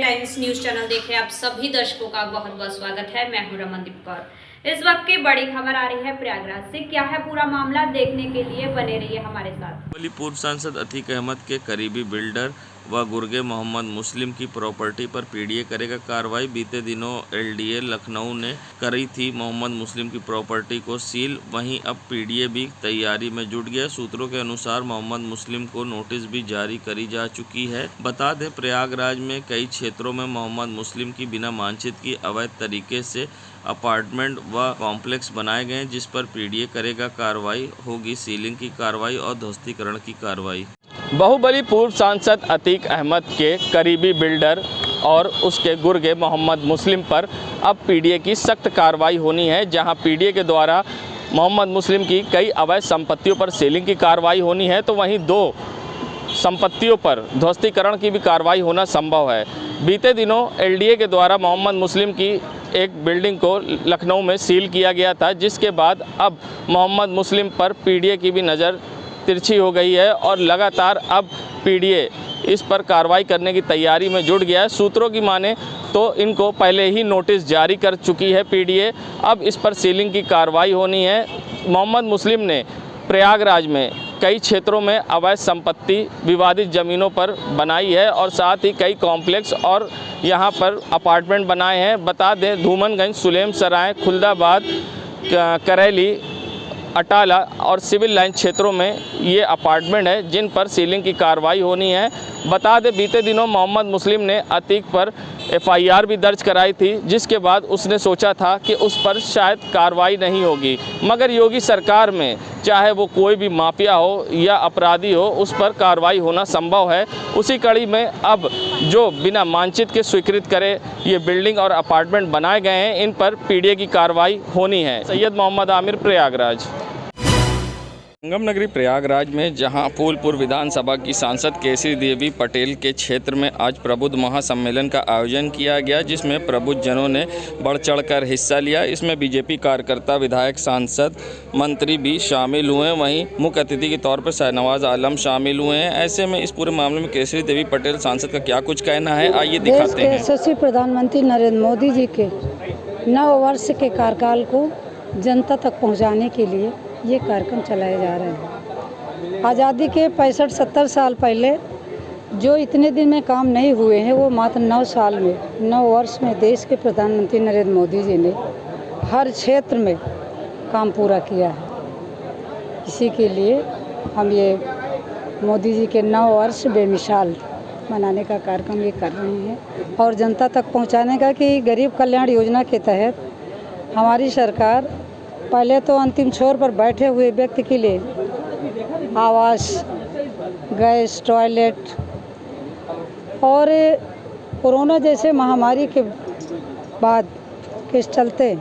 Times news channel देखे आप सभी दर्शकों का बहुत बहुत स्वागत है। मैं हूं रमनदीप कौर। इस वक्त की बड़ी खबर आ रही है प्रयागराज से। क्या है पूरा मामला, देखने के लिए बने रहिए हमारे साथ। पूर्व सांसद अतीक अहमद के करीबी बिल्डर व गुर्गे मोहम्मद मुस्लिम की प्रॉपर्टी पर पीडीए करेगा कार्रवाई। बीते दिनों एलडीए लखनऊ ने करी थी मोहम्मद मुस्लिम की प्रॉपर्टी को सील, वहीं अब पीडीए भी तैयारी में जुट गया। सूत्रों के अनुसार मोहम्मद मुस्लिम को नोटिस भी जारी करी जा चुकी है। बता दें, प्रयागराज में कई क्षेत्रों में मोहम्मद मुस्लिम की बिना मानचित्र की अवैध तरीके से अपार्टमेंट व कॉम्प्लेक्स बनाए गए, जिस पर पीडीए करेगा कार्रवाई। होगी सीलिंग की कार्रवाई और ध्वस्तीकरण की कार्रवाई। बाहुबली पूर्व सांसद अतीक अहमद के करीबी बिल्डर और उसके गुर्गे मोहम्मद मुस्लिम पर अब पीडीए की सख्त कार्रवाई होनी है, जहां पीडीए के द्वारा मोहम्मद मुस्लिम की कई अवैध संपत्तियों पर सीलिंग की कार्रवाई होनी है, तो वहीं 2 संपत्तियों पर ध्वस्तीकरण की भी कार्रवाई होना संभव है। बीते दिनों एलडीए के द्वारा मोहम्मद मुस्लिम की एक बिल्डिंग को लखनऊ में सील किया गया था, जिसके बाद अब मोहम्मद मुस्लिम पर पीडीए की भी नज़र तिरछी हो गई है और लगातार अब पीडीए इस पर कार्रवाई करने की तैयारी में जुट गया है। सूत्रों की माने तो इनको पहले ही नोटिस जारी कर चुकी है पीडीए, अब इस पर सीलिंग की कार्रवाई होनी है। मोहम्मद मुस्लिम ने प्रयागराज में कई क्षेत्रों में अवैध संपत्ति विवादित ज़मीनों पर बनाई है और साथ ही कई कॉम्प्लेक्स और यहाँ पर अपार्टमेंट बनाए हैं। बता दें, धूमनगंज, सुलेम सराय, खुलदाबाद, करेली, अटाला और सिविल लाइन क्षेत्रों में ये अपार्टमेंट है जिन पर सीलिंग की कार्रवाई होनी है। बता दें, बीते दिनों मोहम्मद मुस्लिम ने अतीक पर एफआईआर भी दर्ज कराई थी, जिसके बाद उसने सोचा था कि उस पर शायद कार्रवाई नहीं होगी, मगर योगी सरकार में चाहे वो कोई भी माफिया हो या अपराधी हो, उस पर कार्रवाई होना संभव है। उसी कड़ी में अब जो बिना मानचित्र के स्वीकृत करे ये बिल्डिंग और अपार्टमेंट बनाए गए हैं, इन पर पीडीए की कार्रवाई होनी है। सैयद मोहम्मद आमिर, प्रयागराज। संगम नगरी प्रयागराज में जहां फूलपुर विधानसभा की सांसद केसरी देवी पटेल के क्षेत्र में आज प्रबुद्ध महासम्मेलन का आयोजन किया गया, जिसमें प्रबुद्ध जनों ने बढ़ चढ़कर हिस्सा लिया। इसमें बीजेपी कार्यकर्ता, विधायक, सांसद, मंत्री भी शामिल हुए। वहीं मुख्य अतिथि के तौर पर शाहनवाज आलम शामिल हुए हैं। ऐसे में इस पूरे मामले में केसरी देवी पटेल सांसद का क्या कुछ कहना है, आइए दिखाते हैं। यशस्वी प्रधानमंत्री नरेंद्र मोदी जी के 9 वर्ष के कार्यकाल को जनता तक पहुँचाने के लिए ये कार्यक्रम चलाए जा रहे हैं। आज़ादी के 65-70 साल पहले जो इतने दिन में काम नहीं हुए हैं, वो मात्र 9 साल में, 9 वर्ष में देश के प्रधानमंत्री नरेंद्र मोदी जी ने हर क्षेत्र में काम पूरा किया है। इसी के लिए हम ये मोदी जी के 9 वर्ष बेमिसाल मनाने का कार्यक्रम ये कर रहे हैं और जनता तक पहुंचाने का कि गरीब कल्याण योजना के तहत हमारी सरकार पहले तो अंतिम छोर पर बैठे हुए व्यक्ति के लिए आवास, गैस, टॉयलेट और कोरोना जैसे महामारी के बाद के चलते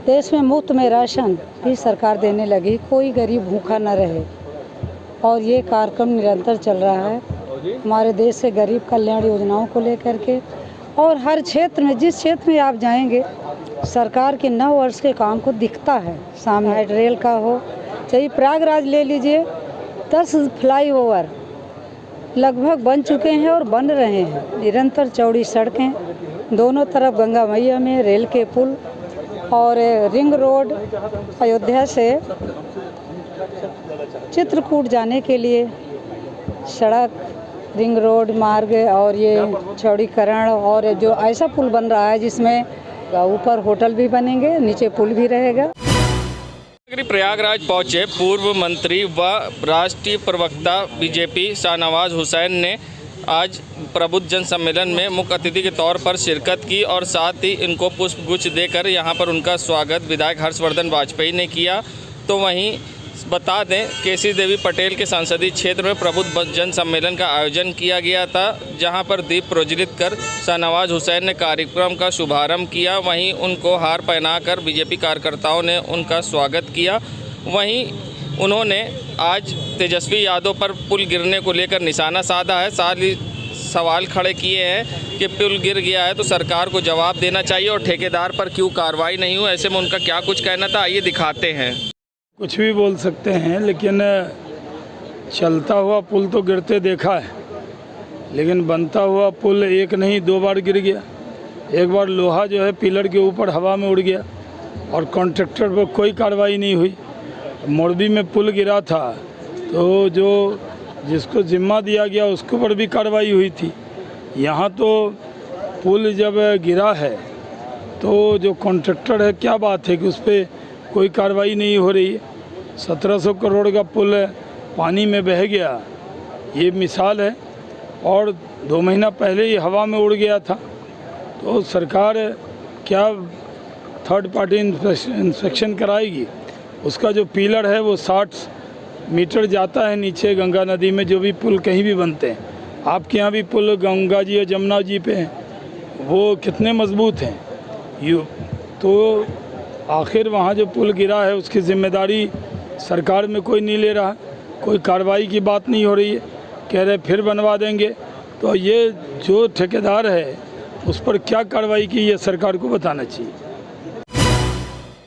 देश में मुफ्त में राशन भी सरकार देने लगी, कोई गरीब भूखा न रहे। और ये कार्यक्रम निरंतर चल रहा है हमारे देश से गरीब कल्याण योजनाओं को लेकर के, और हर क्षेत्र में, जिस क्षेत्र में आप जाएंगे, सरकार के 9 वर्ष के काम को दिखता है सामने। रेल का हो, चाहे प्रयागराज ले लीजिए, 10 फ्लाईओवर लगभग बन चुके हैं और बन रहे हैं। निरंतर चौड़ी सड़कें, दोनों तरफ गंगा मैया में रेल के पुल और रिंग रोड, अयोध्या से चित्रकूट जाने के लिए सड़क, रिंग रोड मार्ग और ये चौड़ीकरण, और जो ऐसा पुल बन रहा है जिसमें ऊपर होटल भी बनेंगे, नीचे पुल भी रहेगा। प्रयागराज पहुंचे पूर्व मंत्री व राष्ट्रीय प्रवक्ता बीजेपी शाहनवाज हुसैन ने आज प्रबुद्ध जन सम्मेलन में मुख्य अतिथि के तौर पर शिरकत की और साथ ही इनको पुष्पगुच्छ देकर यहां पर उनका स्वागत विधायक हर्षवर्धन वाजपेयी ने किया। तो वहीं बता दें, केसरी देवी पटेल के संसदीय क्षेत्र में प्रबुद्ध जन सम्मेलन का आयोजन किया गया था, जहां पर दीप प्रज्वलित कर शाहनवाज हुसैन ने कार्यक्रम का शुभारंभ किया। वहीं उनको हार पहनाकर बीजेपी कार्यकर्ताओं ने उनका स्वागत किया। वहीं उन्होंने आज तेजस्वी यादव पर पुल गिरने को लेकर निशाना साधा है, साथ ही सवाल खड़े किए हैं कि पुल गिर गया है तो सरकार को जवाब देना चाहिए और ठेकेदार पर क्यों कार्रवाई नहीं हुई। ऐसे में उनका क्या कुछ कहना था, आइए दिखाते हैं। कुछ भी बोल सकते हैं, लेकिन चलता हुआ पुल तो गिरते देखा है लेकिन बनता हुआ पुल एक नहीं 2 बार गिर गया। एक बार लोहा जो है पिलर के ऊपर हवा में उड़ गया और कॉन्ट्रैक्टर पर कोई कार्रवाई नहीं हुई। मोरबी में पुल गिरा था तो जो जिसको जिम्मा दिया गया उसके ऊपर भी कार्रवाई हुई थी। यहाँ तो पुल जब गिरा है तो जो कॉन्ट्रैक्टर है, क्या बात है कि उस पर कोई कार्रवाई नहीं हो रही है। 1700 करोड़ का पुल पानी में बह गया, ये मिसाल है। और 2 महीना पहले ही हवा में उड़ गया था। तो सरकार क्या थर्ड पार्टी इंस्पेक्शन कराएगी? उसका जो पिलर है वो 60 मीटर जाता है नीचे गंगा नदी में। जो भी पुल कहीं भी बनते हैं, आपके यहाँ भी पुल गंगा जी और जमुना जी पे हैं, वो कितने मजबूत हैं। तो आखिर वहाँ जो पुल गिरा है उसकी जिम्मेदारी सरकार में कोई नहीं ले रहा, कोई कार्रवाई की बात नहीं हो रही है। कह रहे फिर बनवा देंगे। तो ये जो ठेकेदार है उस पर क्या कार्रवाई की, ये सरकार को बताना चाहिए।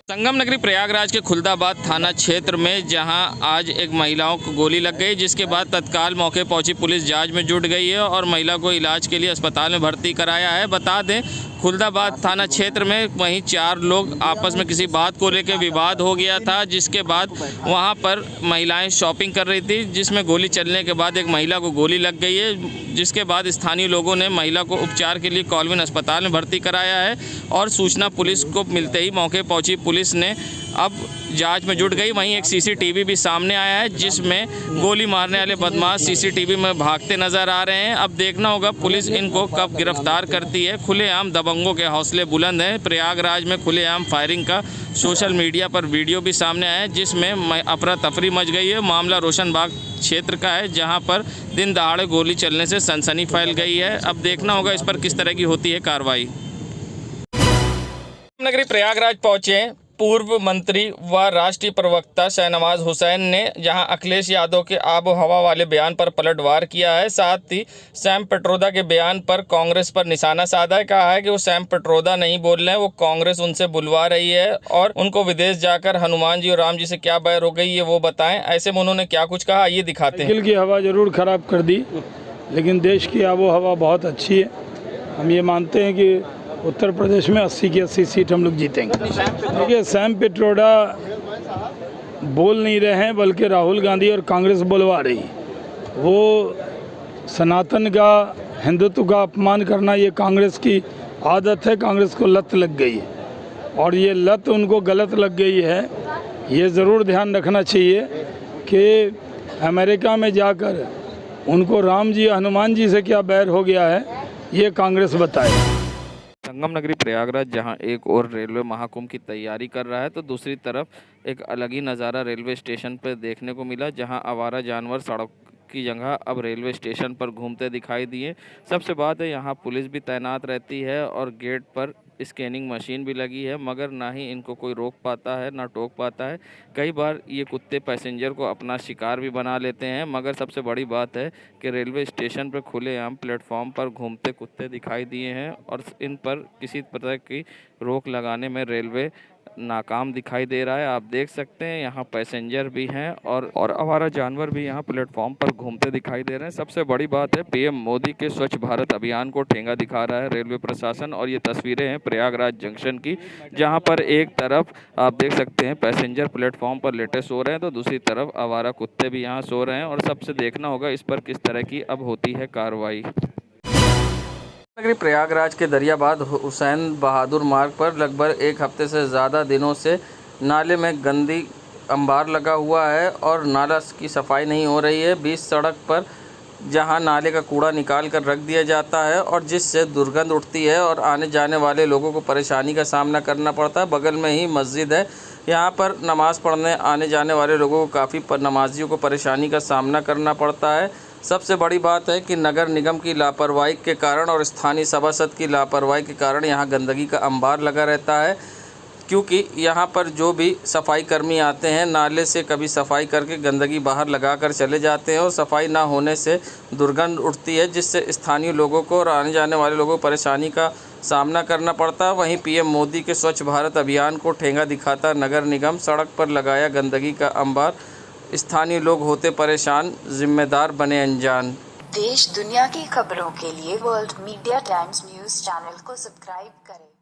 संगम नगरी प्रयागराज के खुलदाबाद थाना क्षेत्र में जहां आज एक महिलाओं को गोली लग गई, जिसके बाद तत्काल मौके पहुंची पुलिस जांच में जुट गई है और महिला को इलाज के लिए अस्पताल में भर्ती कराया है। बता दें, खुलदाबाद थाना क्षेत्र में वहीं 4 लोग आपस में किसी बात को लेकर विवाद हो गया था, जिसके बाद वहां पर महिलाएं शॉपिंग कर रही थी, जिसमें गोली चलने के बाद एक महिला को गोली लग गई है, जिसके बाद स्थानीय लोगों ने महिला को उपचार के लिए कॉलविन अस्पताल में भर्ती कराया है। और सूचना पुलिस को मिलते ही मौके पहुंची पुलिस ने अब जांच में जुट गई। वहीं एक सीसीटीवी भी सामने आया है, जिसमें गोली मारने वाले बदमाश सीसीटीवी में भागते नजर आ रहे हैं। अब देखना होगा पुलिस इनको कब गिरफ्तार करती है। खुलेआम दबंगों के हौसले बुलंद हैं। प्रयागराज में खुलेआम फायरिंग का सोशल मीडिया पर वीडियो भी सामने आया है, जिसमें अफरा तफरी मच गई है। मामला रोशनबाग क्षेत्र का है, जहां पर दिन दहाड़े गोली चलने से सनसनी फैल गई है। अब देखना होगा इस पर किस तरह की होती है कार्रवाई। नगरी प्रयागराज पहुंचे पूर्व मंत्री व राष्ट्रीय प्रवक्ता शाहनवाज हुसैन ने जहां अखिलेश यादव के आबो हवा वाले बयान पर पलटवार किया है। साथ ही सैम पित्रोदा के बयान पर कांग्रेस पर निशाना साधा है। कहा है कि वो सैम पित्रोदा नहीं बोल रहे हैं, वो कांग्रेस उनसे बुलवा रही है और उनको विदेश जाकर हनुमान जी और राम जी से क्या बैर हो गई ये वो बताएं। ऐसे में उन्होंने क्या कुछ कहा, ये दिखाते हैं। दिल की हवा जरूर खराब कर दी, लेकिन देश की आबो हवा बहुत अच्छी है। हम ये मानते हैं कि उत्तर प्रदेश में 80 की 80 सीट हम लोग जीतेंगे। देखिए, सैम पित्रोदा बोल नहीं रहे हैं, बल्कि राहुल गांधी और कांग्रेस बुलवा रही। वो सनातन का, हिंदुत्व का अपमान करना ये कांग्रेस की आदत है। कांग्रेस को लत लग गई है और ये लत उनको गलत लग गई है। ये ज़रूर ध्यान रखना चाहिए कि अमेरिका में जाकर उनको राम जी हनुमान जी से क्या बैर हो गया है, ये कांग्रेस बताए। संगम नगरी प्रयागराज जहां एक और रेलवे महाकुंभ की तैयारी कर रहा है, तो दूसरी तरफ एक अलग ही नज़ारा रेलवे स्टेशन पर देखने को मिला, जहां आवारा जानवर सड़क की जगह अब रेलवे स्टेशन पर घूमते दिखाई दिए। सबसे बात है, यहाँ पुलिस भी तैनात रहती है और गेट पर स्कैनिंग मशीन भी लगी है, मगर ना ही इनको कोई रोक पाता है ना टोक पाता है। कई बार ये कुत्ते पैसेंजर को अपना शिकार भी बना लेते हैं। मगर सबसे बड़ी बात है कि रेलवे स्टेशन पर खुलेआम प्लेटफॉर्म पर घूमते कुत्ते दिखाई दिए हैं और इन पर किसी तरह की रोक लगाने में रेलवे नाकाम दिखाई दे रहा है। आप देख सकते हैं यहाँ पैसेंजर भी हैं और आवारा जानवर भी यहाँ प्लेटफॉर्म पर घूमते दिखाई दे रहे हैं। सबसे बड़ी बात है, पीएम मोदी के स्वच्छ भारत अभियान को ठेंगा दिखा रहा है रेलवे प्रशासन। और ये तस्वीरें हैं प्रयागराज जंक्शन की, जहाँ पर एक तरफ आप देख सकते हैं पैसेंजर प्लेटफॉर्म पर लेटे सो रहे हैं, तो दूसरी तरफ आवारा कुत्ते भी यहाँ सो रहे हैं। और सबसे देखना होगा इस पर किस तरह की अब होती है कार्रवाई। नगरी प्रयागराज के दरियाबाद हुसैन बहादुर मार्ग पर लगभग 1 हफ्ते से ज़्यादा दिनों से नाले में गंदी अंबार लगा हुआ है और नाला की सफाई नहीं हो रही है। बीच सड़क पर जहां नाले का कूड़ा निकाल कर रख दिया जाता है और जिससे दुर्गंध उठती है और आने जाने वाले लोगों को परेशानी का सामना करना पड़ता है। बगल में ही मस्जिद है, यहाँ पर नमाज़ पढ़ने आने जाने वाले लोगों को काफ़ी नमाजियों को परेशानी का सामना करना पड़ता है। सबसे बड़ी बात है कि नगर निगम की लापरवाही के कारण और स्थानीय सभासद की लापरवाही के कारण यहाँ गंदगी का अंबार लगा रहता है, क्योंकि यहाँ पर जो भी सफाई कर्मी आते हैं नाले से कभी सफाई करके गंदगी बाहर लगाकर चले जाते हैं और सफाई ना होने से दुर्गंध उठती है, जिससे स्थानीय लोगों को और आने जाने वाले लोगों को परेशानी का सामना करना पड़ता है। वहीं पीएम मोदी के स्वच्छ भारत अभियान को ठेंगा दिखाता नगर निगम, सड़क पर लगाया गंदगी का अंबार, स्थानीय लोग होते परेशान, जिम्मेदार बने अनजान। देश दुनिया की खबरों के लिए world media times news channel को सब्सक्राइब करें।